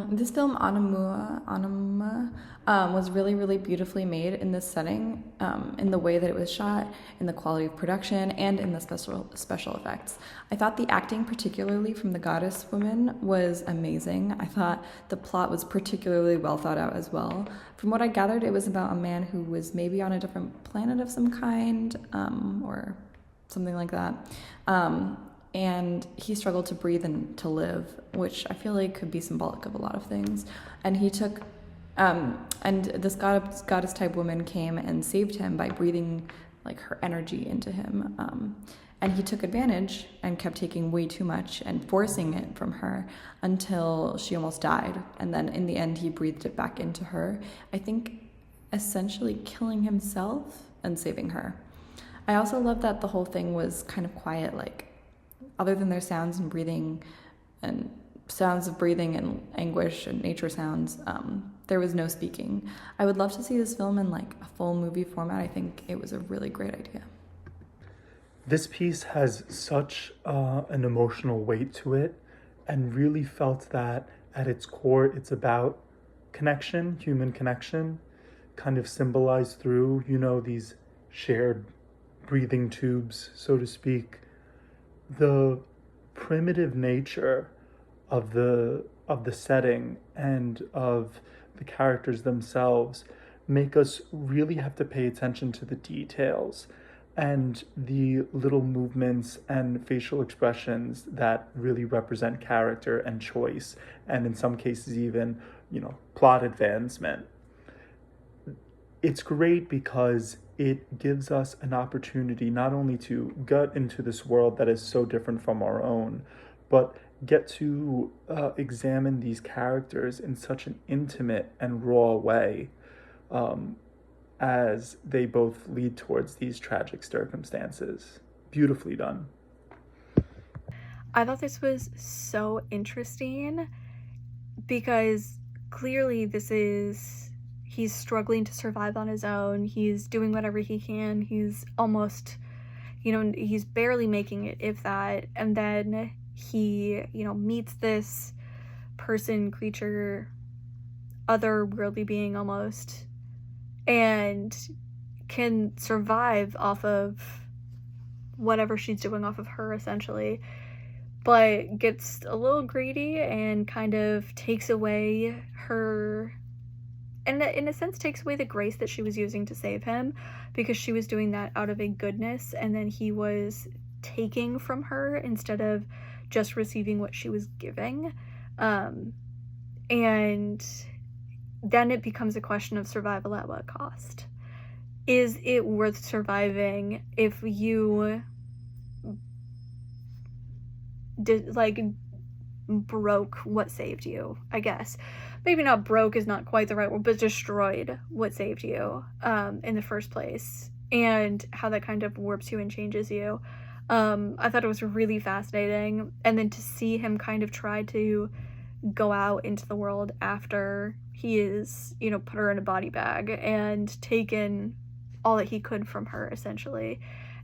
This film, Onámuh, was really, really beautifully made in this setting, in the way that it was shot, in the quality of production, and in the special effects. I thought the acting, particularly from the goddess woman, was amazing. I thought the plot was particularly well thought out as well. From what I gathered, it was about a man who was maybe on a different planet of some kind, or something like that. And he struggled to breathe and to live, which I feel like could be symbolic of a lot of things. And he took, and this goddess type woman came and saved him by breathing like her energy into him. And he took advantage and kept taking way too much and forcing it from her until she almost died. And then in the end, he breathed it back into her, I think essentially killing himself and saving her. I also love that the whole thing was kind of quiet, like, other than their sounds and breathing and sounds of breathing and anguish and nature sounds, there was no speaking. I would love to see this film in like a full movie format. I think it was a really great idea. This piece has such an emotional weight to it, and really felt that at its core it's about connection, human connection, kind of symbolized through, these shared breathing tubes, so to speak. The primitive nature of the setting and of the characters themselves make us really have to pay attention to the details and the little movements and facial expressions that really represent character and choice, and in some cases even, plot advancement. It's great because it gives us an opportunity not only to gut into this world that is so different from our own, but get to examine these characters in such an intimate and raw way, as they both lead towards these tragic circumstances. Beautifully done. I thought this was so interesting because clearly he's struggling to survive on his own. He's doing whatever he can. He's almost, he's barely making it, if that. And then he, meets this person, creature, otherworldly being almost, and can survive off of whatever she's doing, off of her, essentially, but gets a little greedy and kind of takes away her, and in a sense takes away the grace that she was using to save him, because she was doing that out of a goodness, and then he was taking from her instead of just receiving what she was giving. And then it becomes a question of survival at what cost. Is it worth surviving if you broke what saved you, I guess. Maybe not broke is not quite the right word, but destroyed what saved you in the first place, and how that kind of warps you and changes you. I thought it was really fascinating. And then to see him kind of try to go out into the world after he is, put her in a body bag and taken all that he could from her, essentially.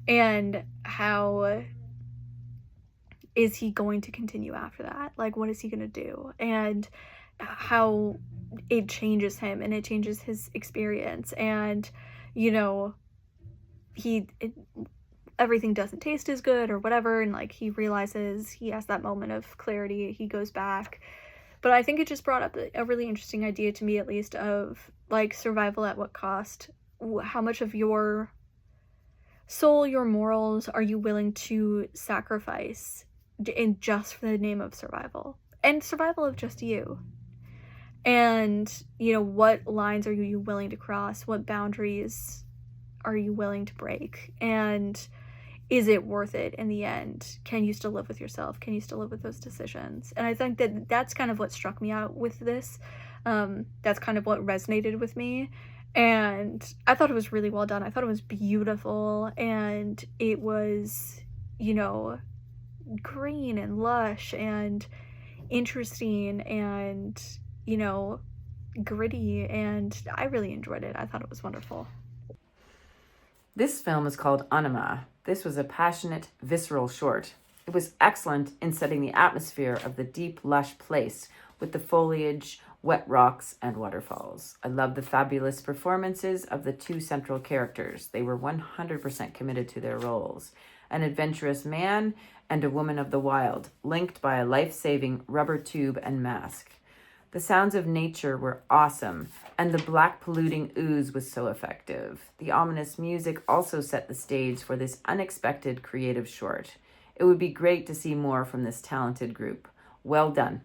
And how is he going to continue after that? Like, what is he going to do? And how it changes him and it changes his experience. And, everything doesn't taste as good or whatever. And like, he realizes, he has that moment of clarity. He goes back. But I think it just brought up a really interesting idea to me, at least, of like survival at what cost? How much of your soul, your morals are you willing to sacrifice in just for the name of survival, and survival of just you? And what lines are you willing to cross? What boundaries are you willing to break? And is it worth it in the end? Can you still live with yourself? Can you still live with those decisions? And I think that that's kind of what struck me out with this. That's kind of what resonated with me. And I thought it was really well done. I thought it was beautiful, and it was, green and lush and interesting, and gritty, and I really enjoyed it. I thought it was wonderful. This film is called Onámuh. This was a passionate, visceral short. It was excellent in setting the atmosphere of the deep, lush place with the foliage, wet rocks, and waterfalls. I love the fabulous performances of the two central characters. They were 100% committed to their roles. An adventurous man and a woman of the wild, linked by a life-saving rubber tube and mask. The sounds of nature were awesome, and the black polluting ooze was so effective. The ominous music also set the stage for this unexpected creative short. It would be great to see more from this talented group. Well done.